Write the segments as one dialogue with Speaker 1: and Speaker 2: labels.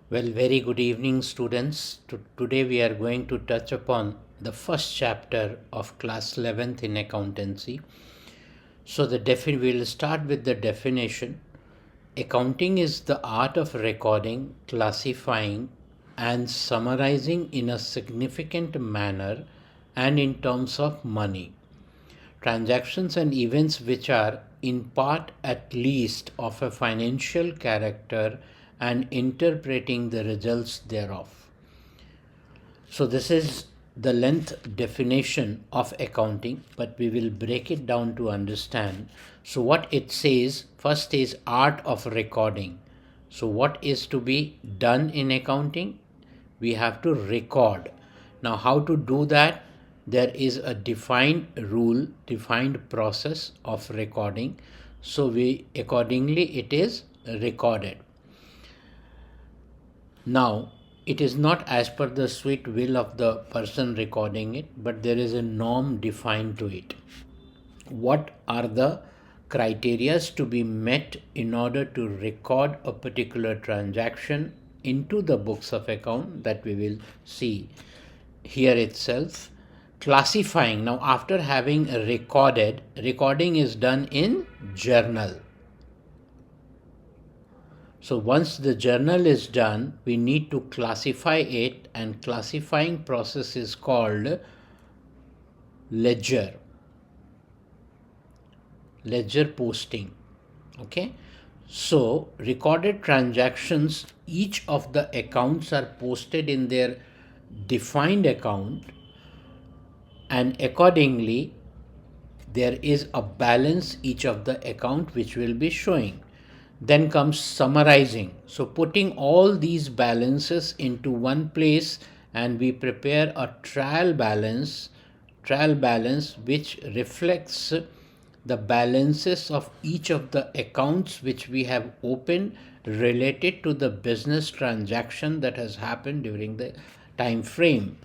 Speaker 1: Well, very good evening, students. Today we are going to touch upon the first chapter of class 11th in accountancy. So we'll start with the definition. Accounting is the art of recording, classifying, and summarizing in a significant manner and in terms of money transactions and events which are in part at least of a financial character and interpreting the results thereof. So this is the length definition of accounting, but we will break it down to understand. So what it says first is art of recording. So what is to be done in accounting? We have to record. Now how to do that? There is a defined rule, defined process of recording. So we accordingly it is recorded. Now, it is not as per the sweet will of the person recording it, but there is a norm defined to it. What are the criteria to be met in order to record a particular transaction into the books of account that we will see here itself? Classifying. Now, after having recorded, recording is done in journal. So once the journal is done, we need to classify it, and classifying process is called ledger posting. Okay, so recorded transactions, each of the accounts are posted in their defined account, and accordingly there is a balance each of the account which will be showing. Then comes summarizing. So putting all these balances into one place, and we prepare a trial balance which reflects the balances of each of the accounts which we have opened related to the business transaction that has happened during the time frame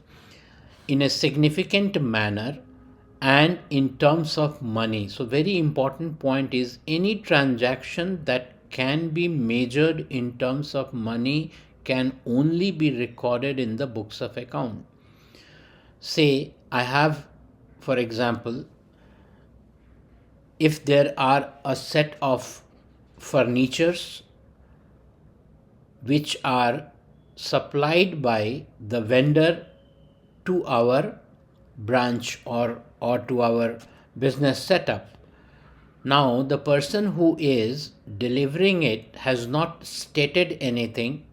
Speaker 1: in a significant manner and in terms of money. So very important point is any transaction that can be measured in terms of money can only be recorded in the books of account. Say I have, for example, if there are a set of furnitures which are supplied by the vendor to our branch or to our business setup. Now, the person who is delivering it has not stated anything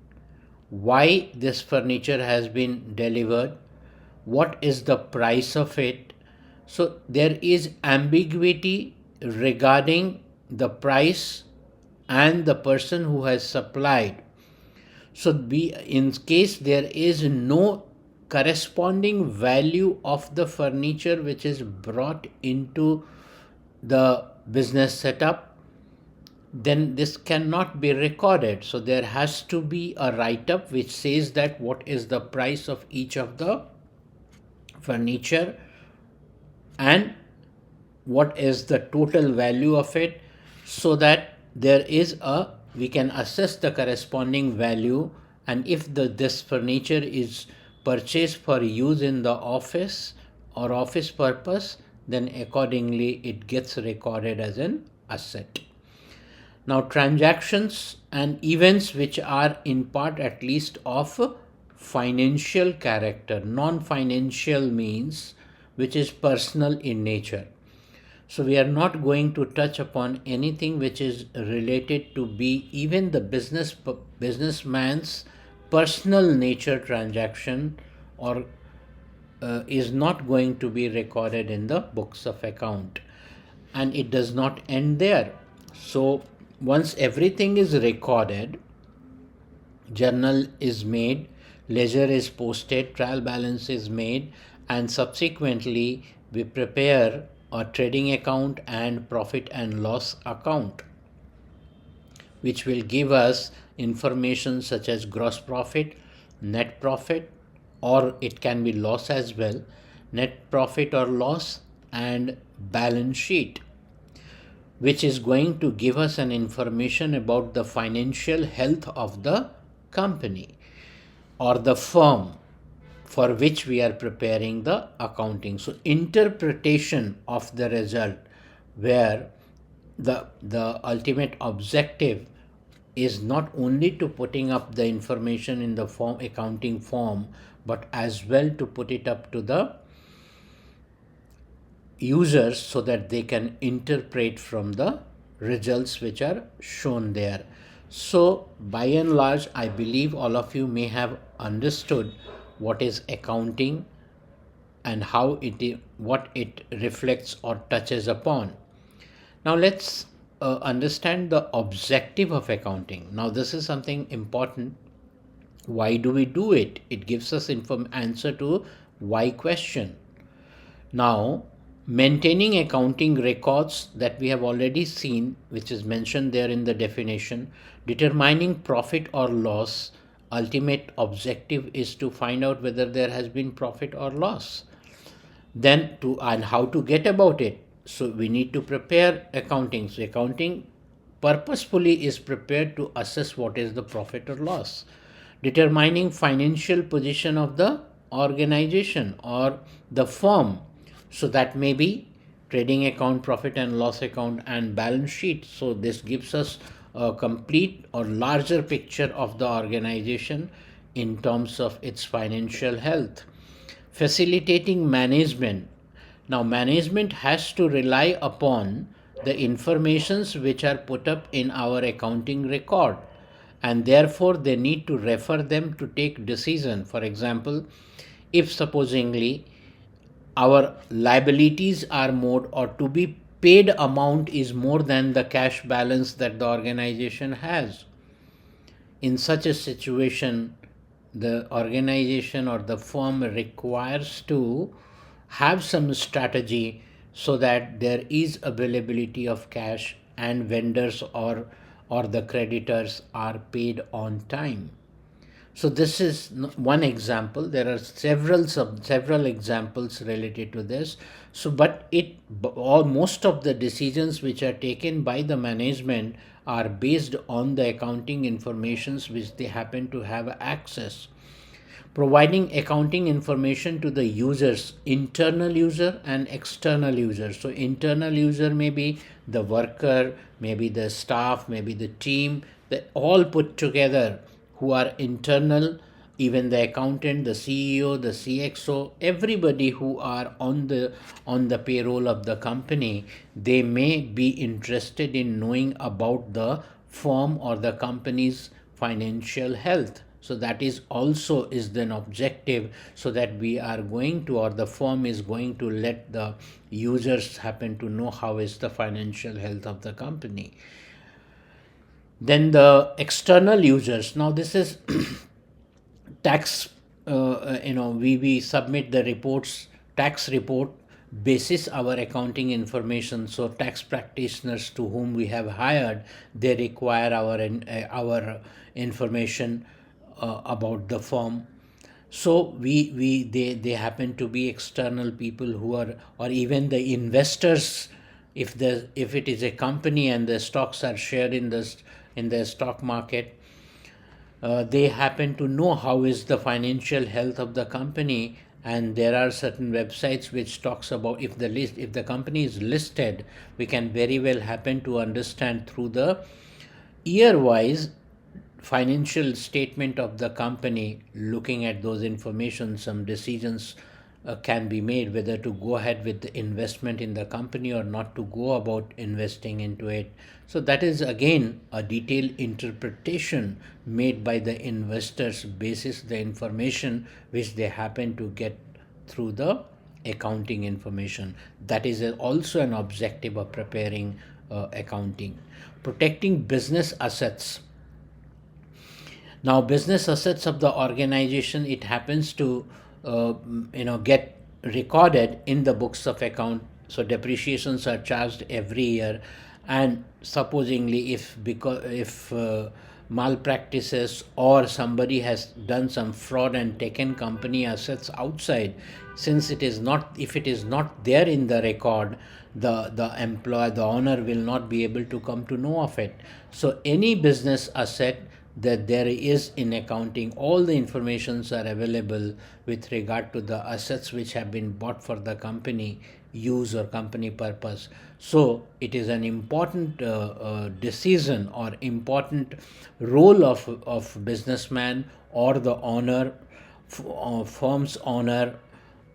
Speaker 1: why this furniture has been delivered, what is the price of it. So, there is ambiguity regarding the price and the person who has supplied. So, in case there is no corresponding value of the furniture which is brought into the business setup, then this cannot be recorded. So there has to be a write-up which says that what is the price of each of the furniture and what is the total value of it, so that we can assess the corresponding value. And if this furniture is purchased for use in the office or office purpose, then accordingly it gets recorded as an asset. Now, transactions and events which are in part at least of financial character, non-financial means which is personal in nature. So we are not going to touch upon anything which is related to be even the businessman's personal nature transaction, or is not going to be recorded in the books of account. And it does not end there. So once everything is recorded, journal is made, ledger is posted, trial balance is made, and subsequently we prepare a trading account and profit and loss account, which will give us information such as gross profit, net profit, or it can be loss as well, net profit or loss, and balance sheet, which is going to give us an information about the financial health of the company or the firm for which we are preparing the accounting. So interpretation of the result, where the ultimate objective is not only to putting up the information in the form accounting form, but as well to put it up to the users so that they can interpret from the results which are shown there. So by and large, I believe all of you may have understood what is accounting and how what it reflects or touches upon. Now let's understand the objective of accounting. Now this is something important. Why do we do it? It gives us answer to why question. Now, maintaining accounting records that we have already seen, which is mentioned there in the definition, determining profit or loss, ultimate objective is to find out whether there has been profit or loss. Then and how to get about it. So we need to prepare accounting. So accounting purposefully is prepared to assess what is the profit or loss. Determining financial position of the organization or the firm. So that may be trading account, profit and loss account, and balance sheet. So this gives us a complete or larger picture of the organization in terms of its financial health. Facilitating management. Now management has to rely upon the informations which are put up in our accounting record, and therefore they need to refer them to take decision. For example, if supposingly our liabilities are more or to be paid amount is more than the cash balance that the organization has, in such a situation the organization or the firm requires to have some strategy so that there is availability of cash and vendors or the creditors are paid on time. So this is one example. There are several examples related to this. So, but most of the decisions which are taken by the management are based on the accounting informations which they happen to have access. Providing accounting information to the users, internal user and external user. So internal user may be the worker, maybe the staff, maybe the team, that all put together who are internal, even the accountant, the CEO, the CXO, everybody who are on the payroll of the company, they may be interested in knowing about the firm or the company's financial health. So that is also is then objective, so that we are going to, or the firm is going to let the users happen to know how is the financial health of the company. Then the external users. Now this is tax. We submit the reports, tax report basis our accounting information. So tax practitioners to whom we have hired, they require our information about the firm. So they happen to be external people who are, or even the investors. If it is a company and the stocks are shared in the stock market, they happen to know how is the financial health of the company. And there are certain websites which talks about if the company is listed, we can very well happen to understand through the year wise financial statement of the company. Looking at those information, some decisions can be made whether to go ahead with the investment in the company or not to go about investing into it. So that is again a detailed interpretation made by the investors basis the information which they happen to get through the accounting information. That is also an objective of preparing accounting. Protecting business assets. Now business assets of the organization, it happens to get recorded in the books of account. So depreciations are charged every year, and supposingly if malpractices or somebody has done some fraud and taken company assets outside, since if it is not there in the record, the owner will not be able to come to know of it. So any business asset that there is in accounting, all the informations are available with regard to the assets which have been bought for the company use or company purpose. So it is an important decision or important role of businessman or the owner, firm's owner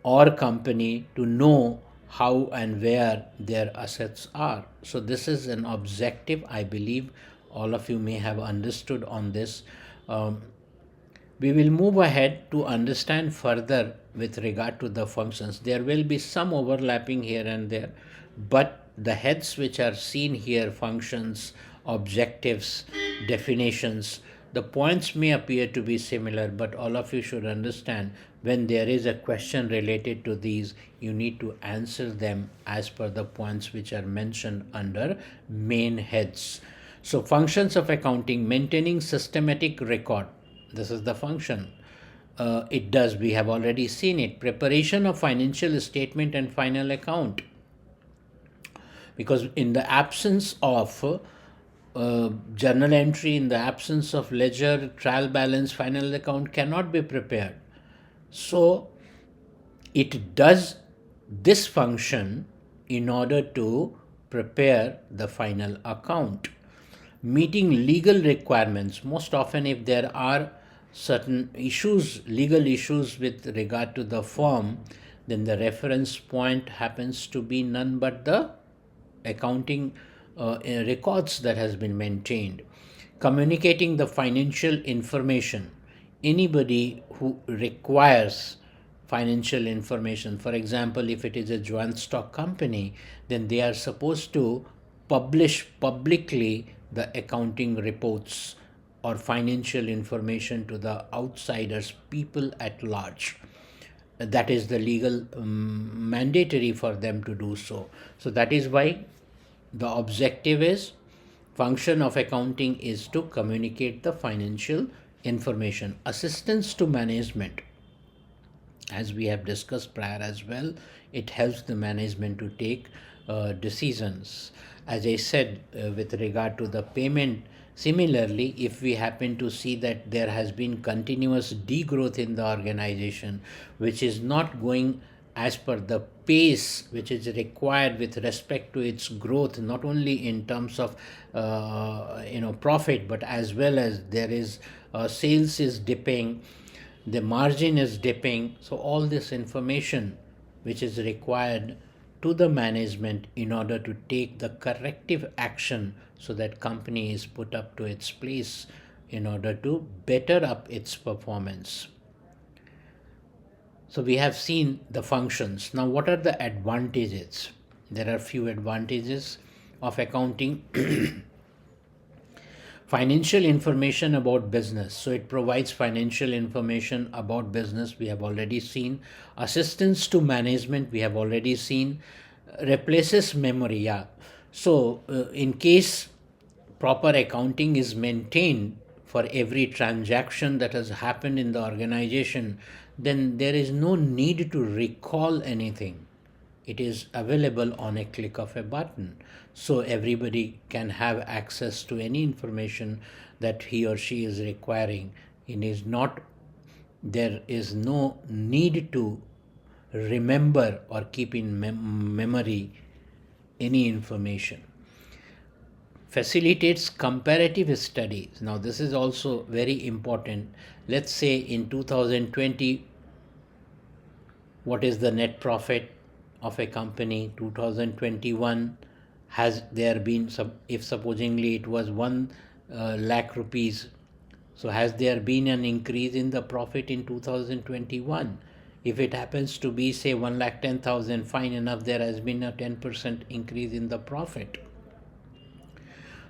Speaker 1: or company, to know how and where their assets are. So this is an objective. I believe all of you may have understood on this. We will move ahead to understand further with regard to the functions. There will be some overlapping here and there, but the heads which are seen here, functions, objectives, definitions, the points may appear to be similar, but all of you should understand, when there is a question related to these, you need to answer them as per the points which are mentioned under main heads. So functions of accounting: maintaining systematic record. This is the function. It does, we have already seen it. Preparation of financial statement and final account, because in the absence of journal entry, in the absence of ledger, trial balance, final account cannot be prepared. So it does this function in order to prepare the final account. Meeting legal requirements. Most often, if there are certain issues, legal issues with regard to the firm, then the reference point happens to be none but the accounting records that has been maintained. Communicating the financial information. Anybody who requires financial information, for example, if it is a joint stock company, then they are supposed to publish publicly the accounting reports or financial information to the outsiders, people at large. That is the legal mandatory for them to do so. So that is why the objective is, function of accounting is to communicate the financial information. Assistance to management, as we have discussed prior as well, it helps the management to take decisions. As I said, with regard to the payment, similarly, if we happen to see that there has been continuous degrowth in the organization, which is not going as per the pace which is required with respect to its growth, not only in terms of profit, but as well as there is sales is dipping, the margin is dipping. So all this information which is required to the management in order to take the corrective action, so that company is put up to its place in order to better up its performance. So we have seen the functions. Now what are the advantages? There are few advantages of accounting. Financial information about business. So it provides financial information about business. We have already seen. Assistance to management. We have already seen. Replaces memory. Yeah. So in case proper accounting is maintained for every transaction that has happened in the organization, then there is no need to recall anything. It is available on a click of a button. So everybody can have access to any information that he or she is requiring. There is no need to remember or keep in memory any information. Facilitates comparative studies. Now this is also very important. Let's say in 2020, what is the net profit of a company? 2021, has there been some, if supposingly it was 1 lakh rupees, so has there been an increase in the profit in 2021? If it happens to be say 1,10,000, fine enough, there has been a 10% increase in the profit.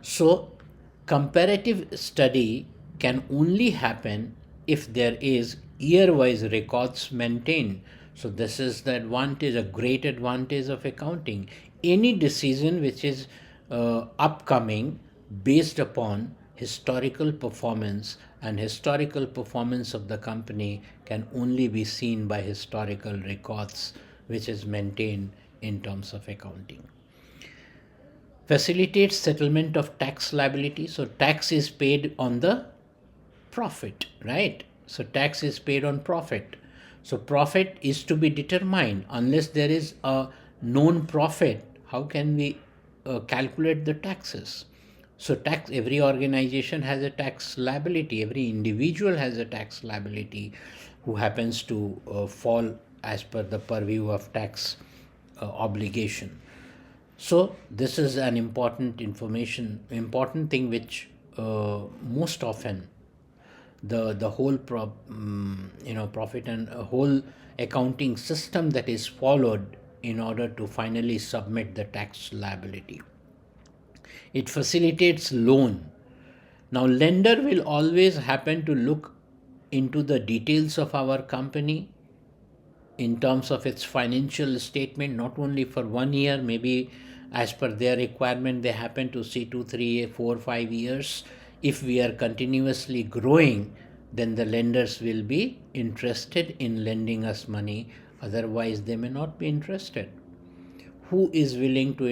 Speaker 1: So comparative study can only happen if there is year-wise records maintained. So this is the advantage, a great advantage of accounting. Any decision which is upcoming based upon historical performance, and historical performance of the company can only be seen by historical records which is maintained in terms of accounting. Facilitates settlement of tax liability. So tax is paid on the profit, right? So tax is paid on profit. So profit is to be determined. Unless there is a known profit, how can we calculate the taxes? So tax, every organization has a tax liability, every individual has a tax liability who happens to fall as per the purview of tax obligation. So this is an important thing which most often the whole profit and whole accounting system that is followed in order to finally submit the tax liability. It facilitates loan. Now, lender will always happen to look into the details of our company in terms of its financial statement, not only for 1 year, maybe as per their requirement, they happen to see 2, 3, 4, 5 years. If we are continuously growing, then the lenders will be interested in lending us money. Otherwise, they may not be interested. Who is willing to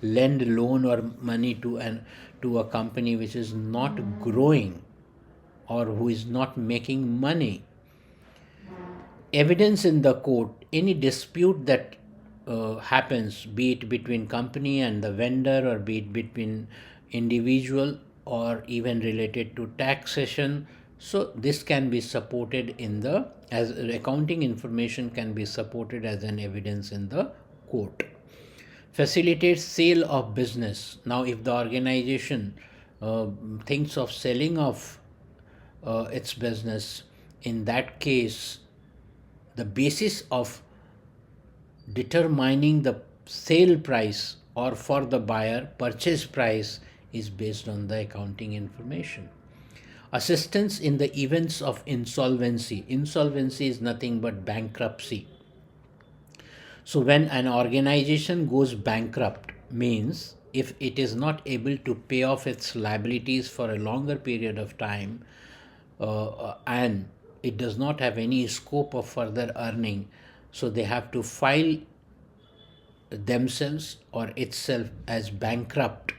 Speaker 1: lend loan or money to a company which is not growing or who is not making money? Evidence in the court, any dispute that happens, be it between company and the vendor, or be it between individual, or even related to taxation, so this can be supported in the, as accounting information can be supported as an evidence in the court. Facilitates sale of business. Now if the organization thinks of selling off its business, in that case the basis of determining the sale price, or for the buyer purchase price, is based on the accounting information. Assistance in the events of insolvency. Insolvency is nothing but bankruptcy. So when an organization goes bankrupt, means if it is not able to pay off its liabilities for a longer period of time, and it does not have any scope of further earning, so they have to file themselves or itself as bankrupt.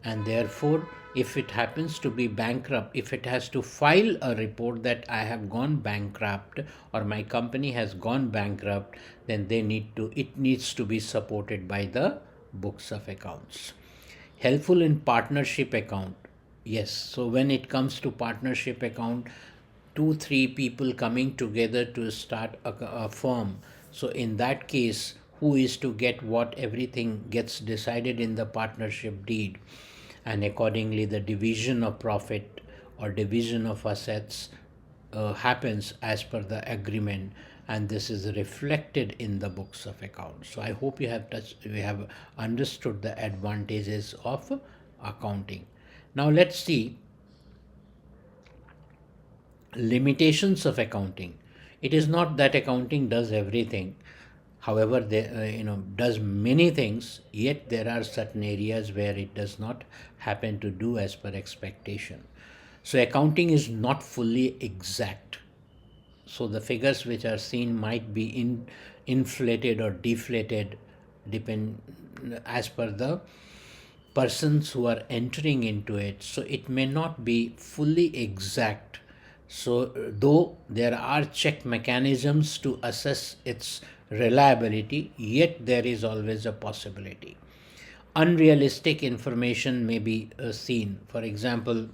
Speaker 1: And therefore, if it happens to be bankrupt, if it has to file a report that I have gone bankrupt or my company has gone bankrupt, then it needs to be supported by the books of accounts. Helpful in partnership account. Yes, so when it comes to partnership account, 2 3 people coming together to start a firm, so in that case, who is to get what, everything gets decided in the partnership deed, and accordingly the division of profit or division of assets happens as per the agreement, and this is reflected in the books of accounts. So I hope you have understood the advantages of accounting. Now let's see limitations of accounting. It is not that accounting does everything. However, does many things, yet there are certain areas where it does not happen to do as per expectation. So accounting is not fully exact. So the figures which are seen might be inflated or deflated, depend as per the persons who are entering into it. So it may not be fully exact. So though there are check mechanisms to assess its reliability, yet there is always a possibility. Unrealistic information may be seen. For example,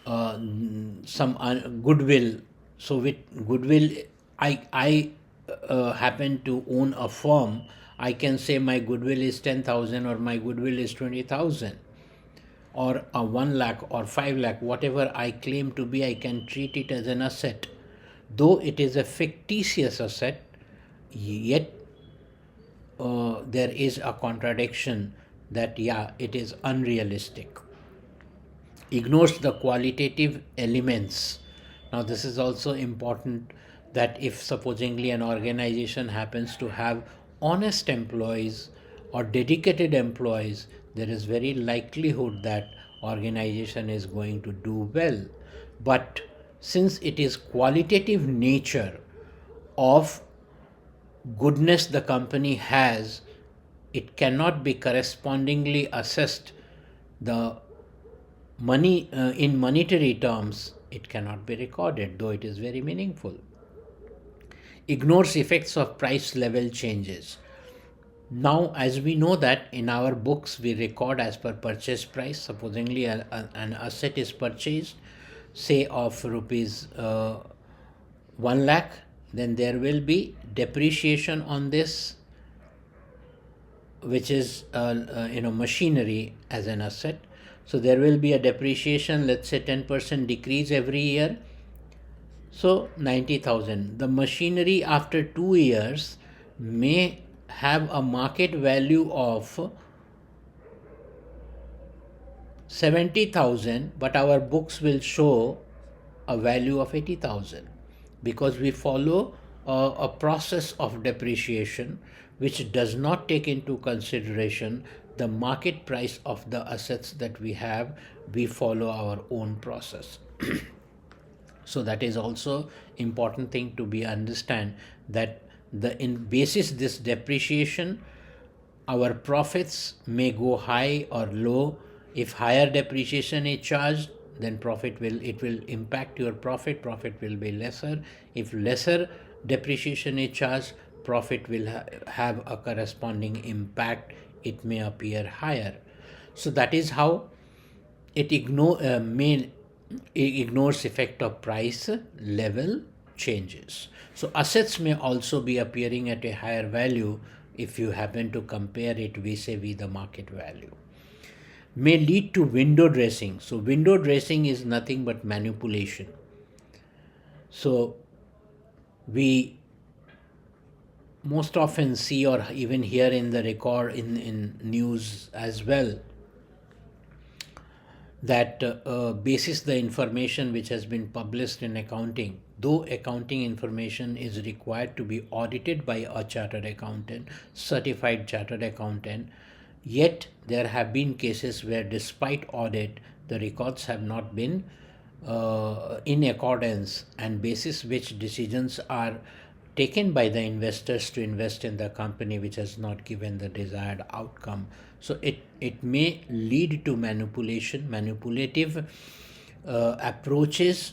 Speaker 1: some goodwill. So with goodwill, I happen to own a firm. I can say my goodwill is 10,000 or my goodwill is 20,000 or 1 lakh or 5 lakh, whatever I claim to be, I can treat it as an asset. Though it is a fictitious asset, yet there is a contradiction that, yeah, it is unrealistic. Ignores the qualitative elements. Now, this is also important, that if supposingly an organization happens to have honest employees or dedicated employees, there is very likelihood that organization is going to do well. But since it is qualitative nature of goodness the company has, it cannot be correspondingly assessed the money in monetary terms, it cannot be recorded, though it is very meaningful. Ignores effects of price level changes. Now, as we know that in our books we record as per purchase price, supposingly an asset is purchased, say of rupees 1 lakh, then there will be depreciation on this, which is machinery as an asset. So there will be a depreciation, let's say 10% decrease every year. So 90,000. The machinery after 2 years may have a market value of 70,000, but our books will show a value of 80,000, because we follow a process of depreciation which does not take into consideration the market price of the assets that we have. We follow our own process. So that is also important thing to be understand, that the in basis this depreciation, our profits may go high or low. If higher depreciation is charged, then it will impact your profit will be lesser. If lesser depreciation is charged, profit will have a corresponding impact, it may appear higher. So that is how it ignores effect of price level changes. So assets may also be appearing at a higher value if you happen to compare it vis-a-vis the market value. May lead to window dressing. So window dressing is nothing but manipulation. So we most often see, or even hear in the record in news as well, that basis the information which has been published in accounting, though accounting information is required to be audited by a chartered accountant, certified chartered accountant, yet there have been cases where despite audit the records have not been in accordance, and basis which decisions are taken by the investors to invest in the company which has not given the desired outcome. So it may lead to manipulative approaches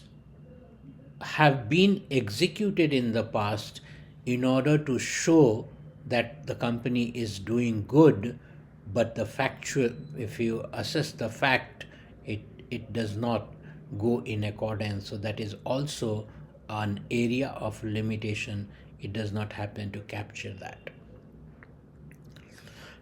Speaker 1: have been executed in the past in order to show that the company is doing good, but the factual, if you assess the fact, it does not go in accordance. So that is also an area of limitation. It does not happen to capture that.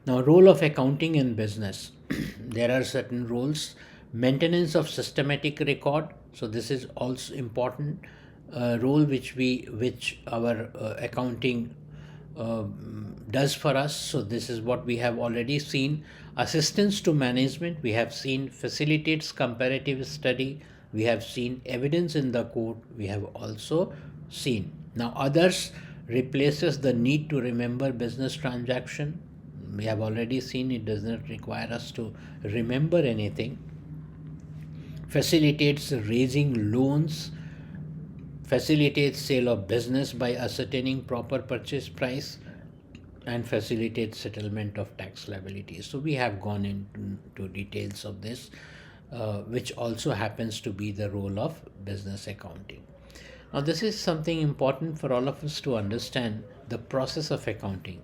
Speaker 1: Now, role of accounting in business. There are certain roles. Maintenance of systematic record. So this is also important role which our accounting does for us. So this is what we have already seen. Assistance to management, we have seen. Facilitates comparative study, we have seen. Evidence in the court, we have also seen. Now others replaces the need to remember business transaction. We have already seen it does not require us to remember anything. Facilitates raising loans, facilitates sale of business by ascertaining proper purchase price, and facilitates settlement of tax liabilities. So we have gone into details of this, which also happens to be the role of business accounting. Now this is something important for all of us to understand, the process of accounting.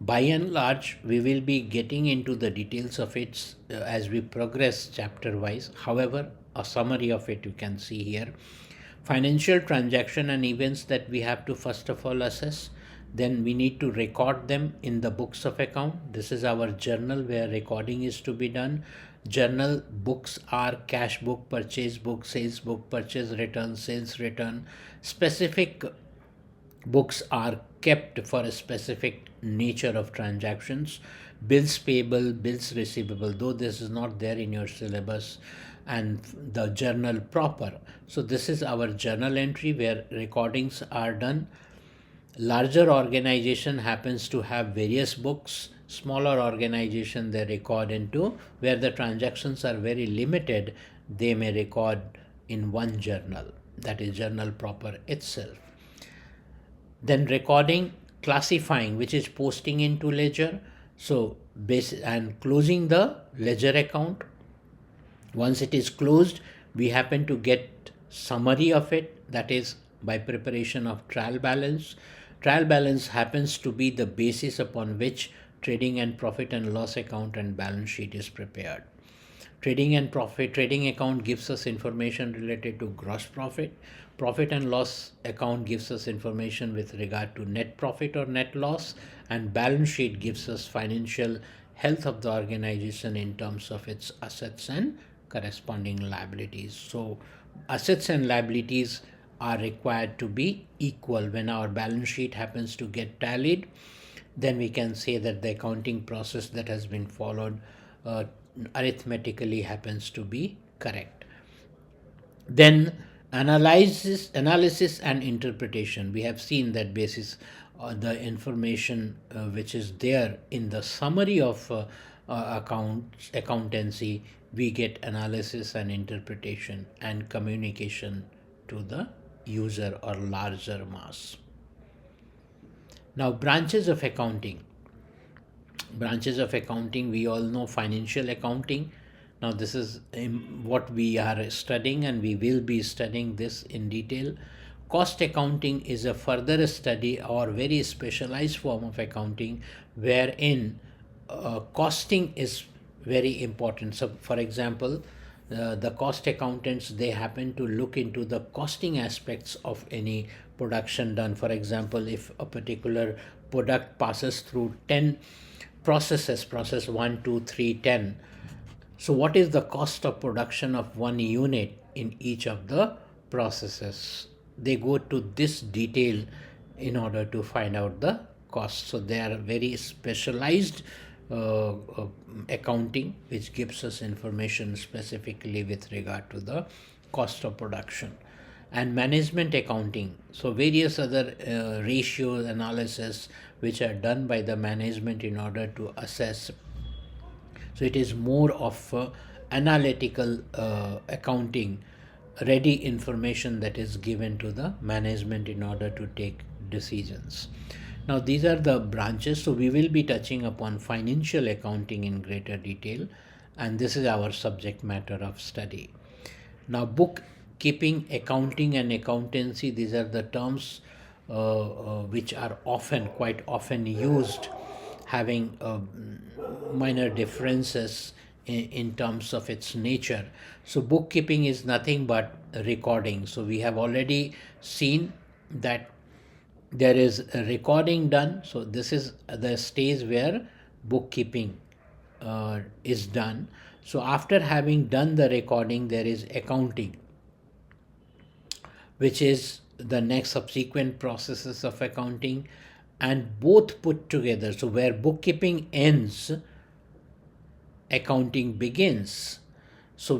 Speaker 1: By and large, we will be getting into the details of it as we progress chapter wise. However, a summary of it you can see here. Financial transaction and events that we have to first of all assess. Then we need to record them in the books of account. This is our journal where recording is to be done. Journal books are cash book, purchase book, sales book, purchase return, sales return. Specific books are kept for a specific nature of transactions. Bills payable, bills receivable, though this is not there in your syllabus, and the journal proper. So this is our journal entry where recordings are done. Larger organization happens to have various books. Smaller organization, they record into, where the transactions are very limited, they may record in one journal, that is journal proper itself. Then recording, classifying, which is posting into ledger. So and closing the ledger account. Once it is closed, we happen to get summary of it, that is by preparation of trial balance. Trial balance happens to be the basis upon which trading and profit and loss account and balance sheet is prepared. Trading account gives us information related to gross profit. Profit and loss account gives us information with regard to net profit or net loss, and balance sheet gives us financial health of the organization in terms of its assets and corresponding liabilities. So assets and liabilities are required to be equal. When our balance sheet happens to get tallied, then we can say that the accounting process that has been followed uh, arithmetically happens to be correct. Then analysis and interpretation. We have seen that basis the information which is there in the summary of accountancy, we get analysis and interpretation and communication to the user or larger mass. Now, branches of accounting, we all know financial accounting. Now this is what we are studying, and we will be studying this in detail. Cost accounting is a further study or very specialized form of accounting wherein costing is very important. So for example, the cost accountants, they happen to look into the costing aspects of any production done. For example, if a particular product passes through 10 processes, process 1, 2, 3, 10, so what is the cost of production of one unit in each of the processes? They go to this detail in order to find out the cost. So they are very specialized accounting, which gives us information specifically with regard to the cost of production. And management accounting, so various other ratios analysis which are done by the management in order to assess. So it is more of analytical accounting, ready information that is given to the management in order to take decisions. Now these are the branches. So we will be touching upon financial accounting in greater detail, and this is our subject matter of study. Now bookkeeping, accounting and accountancy, these are the terms which are quite often used, having minor differences in terms of its nature. So bookkeeping is nothing but recording. So we have already seen that there is a recording done. So this is the stage where bookkeeping is done. So after having done the recording, there is accounting, which is the next subsequent processes of accounting, and both put together. So where bookkeeping ends, accounting begins. So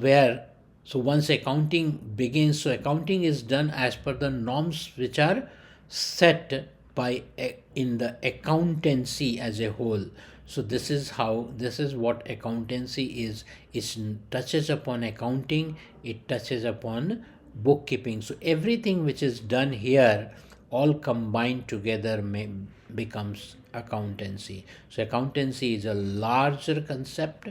Speaker 1: once accounting begins, so accounting is done as per the norms which are set by in the accountancy as a whole. So this is what accountancy is. It touches upon accounting, it touches upon bookkeeping. So everything which is done here all combined together becomes accountancy. So accountancy is a larger concept,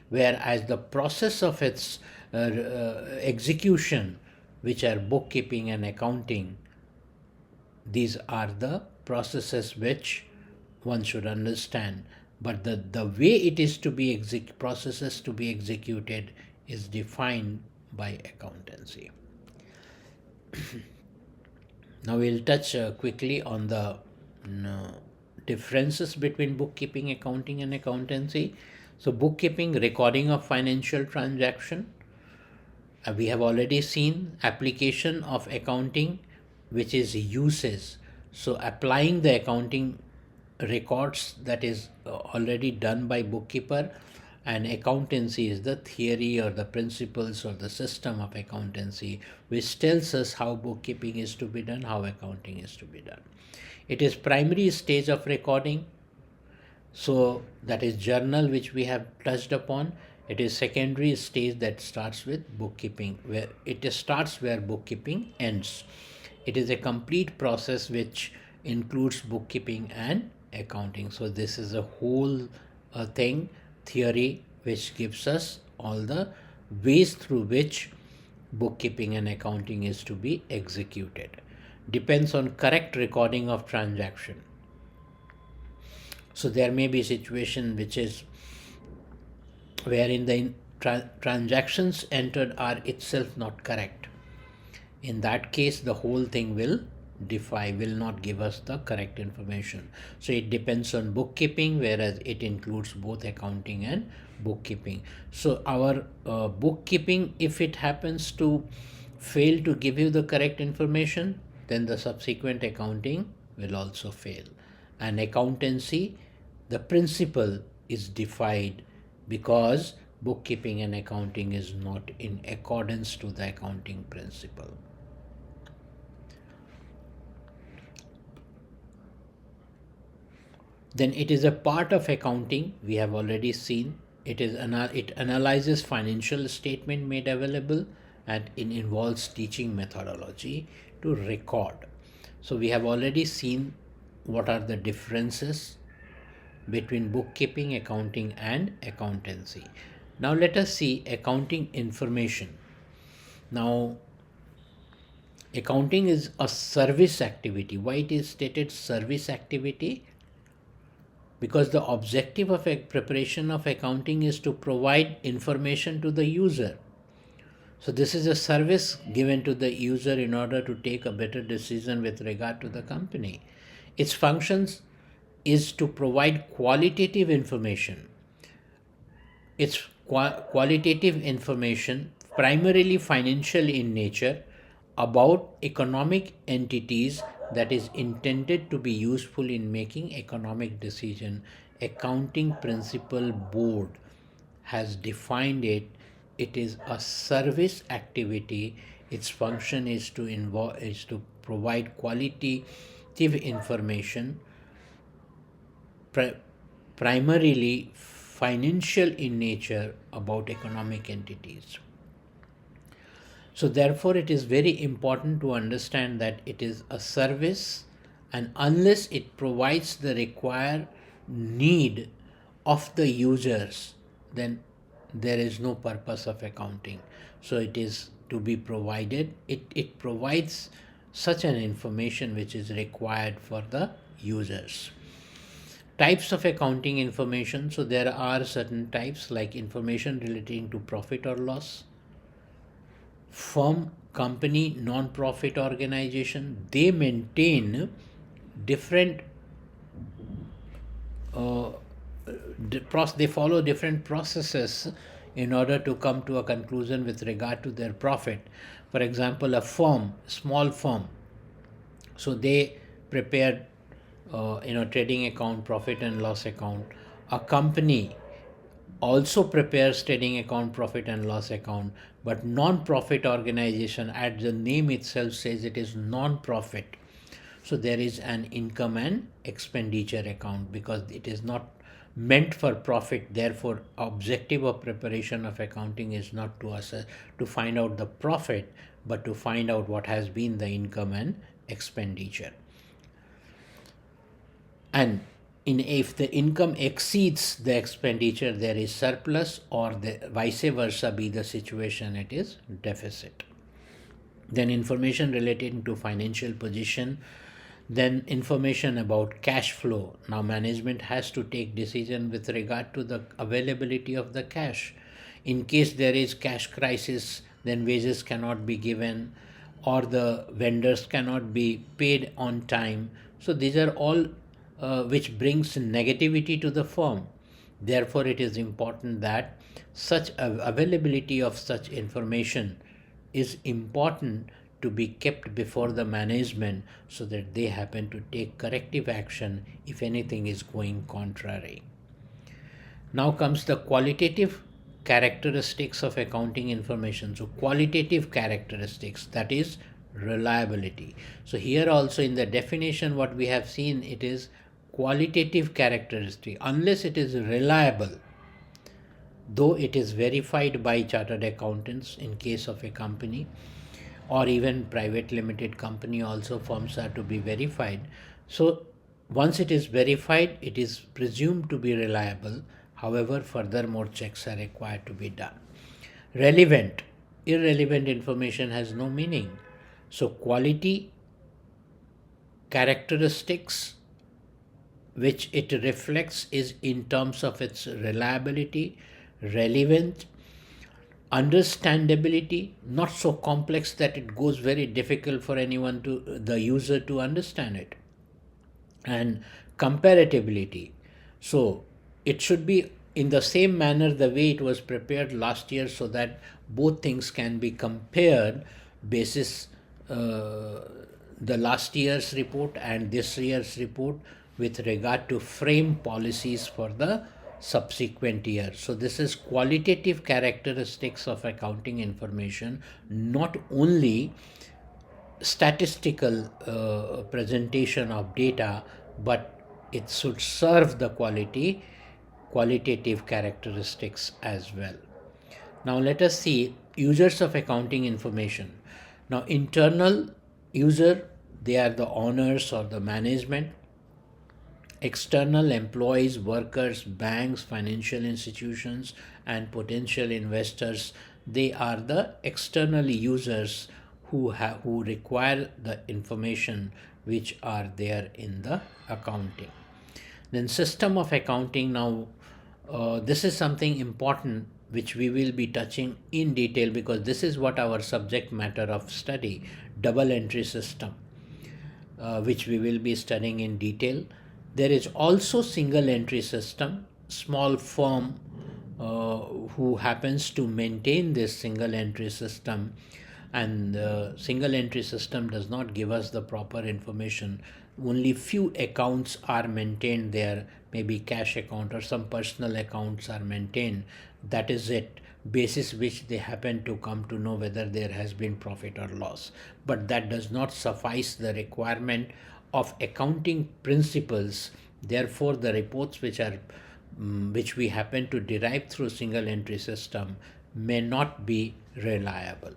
Speaker 1: whereas the process of its execution, which are bookkeeping and accounting, these are the processes which one should understand. But the way it is to be processes to be executed is defined by accountancy. Now we'll touch quickly on the differences between bookkeeping, accounting and accountancy. So bookkeeping, recording of financial transaction. We have already seen application of accounting, which is uses. So applying the accounting records, that is already done by bookkeeper, and accountancy is the theory or the principles or the system of accountancy, which tells us how bookkeeping is to be done, how accounting is to be done. It is primary stage of recording, so that is journal, which we have touched upon. It is secondary stage that starts with bookkeeping, where it starts where bookkeeping ends. It is a complete process which includes bookkeeping and accounting. So this is a whole thing, theory, which gives us all the ways through which bookkeeping and accounting is to be executed. Depends on correct recording of transaction. So there may be situation which is wherein the transactions entered are itself not correct. In that case, the whole thing will will not give us the correct information. So it depends on bookkeeping, whereas it includes both accounting and bookkeeping. So our bookkeeping, if it happens to fail to give you the correct information, then the subsequent accounting will also fail. And accountancy, the principle is defied because bookkeeping and accounting is not in accordance to the accounting principle. Then it is a part of accounting. We have already seen it analyzes financial statement made available, and it involves teaching methodology to record. So we have already seen what are the differences between bookkeeping, accounting and accountancy. Now let us see accounting information. Now accounting is a service activity. Why it is stated service activity? Because the objective of preparation of accounting is to provide information to the user. So this is a service given to the user in order to take a better decision with regard to the company. Its functions is to provide qualitative information. It's qualitative information, primarily financial in nature, about economic entities that is intended to be useful in making economic decision. Accounting Principle Board has defined it. It is a service activity. Its function is to provide qualitative information, primarily financial in nature, about economic entities. So therefore it is very important to understand that it is a service, and unless it provides the required need of the users, then there is no purpose of accounting. So it is to be provided, it provides such an information which is required for the users. Types of accounting information. So there are certain types like information relating to profit or loss, firm, company, non-profit organization. They maintain different they follow different processes in order to come to a conclusion with regard to their profit. For example, a firm, small firm, so they prepare trading account, profit and loss account. A company also prepares trading account, profit and loss account. But non-profit organization, as the name itself says, it is non-profit. So there is an income and expenditure account because it is not meant for profit. Therefore, objective of preparation of accounting is not to assess, to find out the profit, but to find out what has been the income and expenditure. And if the income exceeds the expenditure, there is surplus, or the vice versa be the situation, it is deficit. Then information relating to financial position. Then information about cash flow. Now management has to take decision with regard to the availability of the cash. In case there is cash crisis, then wages cannot be given, or the vendors cannot be paid on time. So these are all which brings negativity to the firm. Therefore, it is important that such availability of such information is important to be kept before the management so that they happen to take corrective action if anything is going contrary. Now comes the qualitative characteristics of accounting information. So qualitative characteristics, that is reliability. So here also in the definition what we have seen, it is qualitative characteristic. Unless it is reliable, though it is verified by chartered accountants in case of a company, or even private limited company also, firms are to be verified. So once it is verified, it is presumed to be reliable. However, further more checks are required to be done. relevant. Irrelevant information has no meaning. So, quality characteristics which it reflects is in terms of its reliability, relevance, understandability, not so complex that it goes very difficult for anyone to the user to understand it, and comparability. So it should be in the same manner the way it was prepared last year, so that both things can be compared basis uh, the last year's report and this year's report with regard to frame policies for the subsequent year. So this is qualitative characteristics of accounting information, not only statistical presentation of data, but it should serve the qualitative characteristics as well. Now let us see users of accounting information. Now internal user, they are the owners or the management. External employees, workers, banks, financial institutions, and potential investors, they are the external users who require the information which are there in the accounting. Then system of accounting. Now this is something important which we will be touching in detail, because this is what our subject matter of study, double entry system, which we will be studying in detail. There is also single entry system, small firm who happens to maintain this single entry system, and the single entry system does not give us the proper information. Only few accounts are maintained there, maybe cash account or some personal accounts are maintained. That is it, basis which they happen to come to know whether there has been profit or loss. But that does not suffice the requirement of accounting principles. Therefore the reports which we happen to derive through single entry system may not be reliable.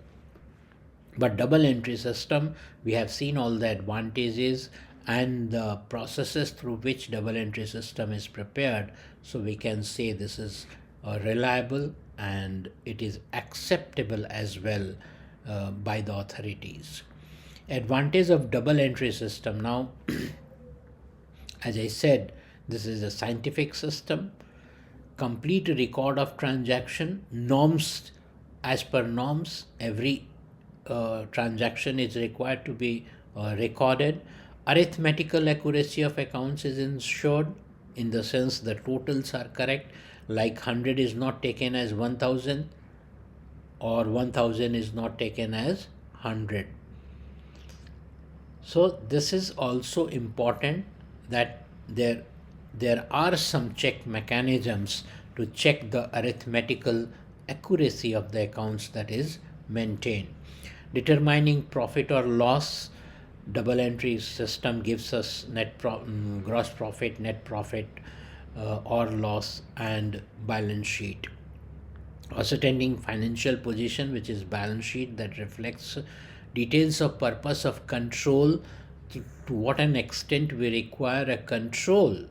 Speaker 1: But double entry system, we have seen all the advantages and the processes through which double entry system is prepared, so we can say this is reliable and it is acceptable as well by the authorities. Advantage of double entry system. Now as I said, this is a scientific system, complete record of transaction, norms. As per norms, every transaction is required to be recorded. Arithmetical accuracy of accounts is ensured, in the sense the totals are correct, like 100 is not taken as 1000 or 1000 is not taken as 100. So this is also important, that there are some check mechanisms to check the arithmetical accuracy of the accounts that is maintained. Determining profit or loss, double entry system gives us gross profit, net profit or loss, and balance sheet. Ascertaining financial position, which is balance sheet, that reflects details of purpose of control, to what an extent we require a control.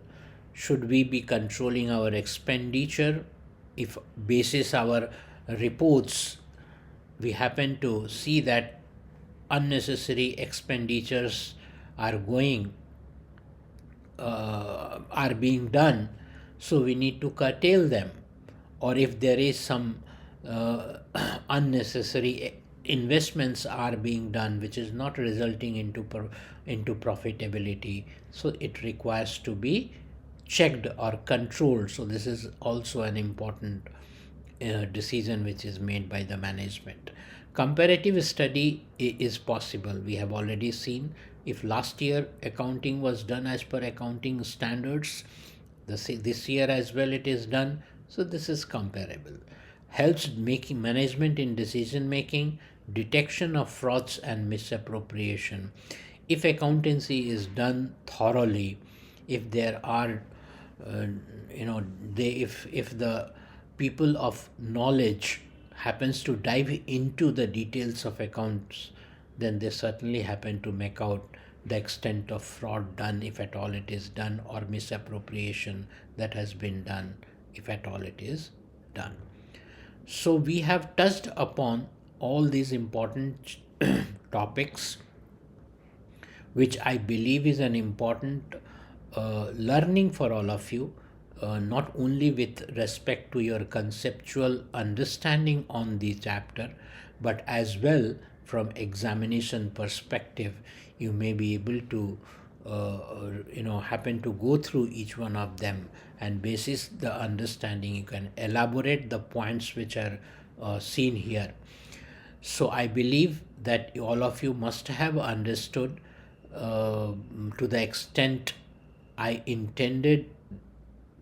Speaker 1: Should we be controlling our expenditure? If basis our reports we happen to see that unnecessary expenditures are being done, so we need to curtail them. Or if there is some unnecessary investments are being done which is not resulting into profitability, so it requires to be checked or controlled. So this is also an important decision which is made by the management. Comparative study is possible. We have already seen, if last year accounting was done as per accounting standards, this year as well it is done, so this is comparable. Helps making management in decision making, detection of frauds and misappropriation. If accountancy is done thoroughly, if there are if the people of knowledge happens to dive into the details of accounts, then they certainly happen to make out the extent of fraud done, if at all it is done, or misappropriation that has been done, if at all it is done. So we have touched upon all these important topics, which I believe is an important learning for all of you, not only with respect to your conceptual understanding on the chapter, but as well from examination perspective, you may be able to happen to go through each one of them, and basis the understanding you can elaborate the points which are seen here. So I believe that all of you must have understood to the extent I intended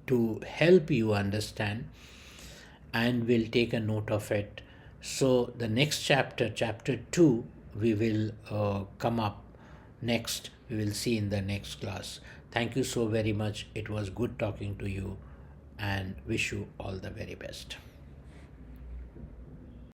Speaker 1: to help you understand, and we'll take a note of it. So the next chapter, chapter 2, we will come up next. We will see in the next class. Thank you so very much. It was good talking to you and wish you all the very best.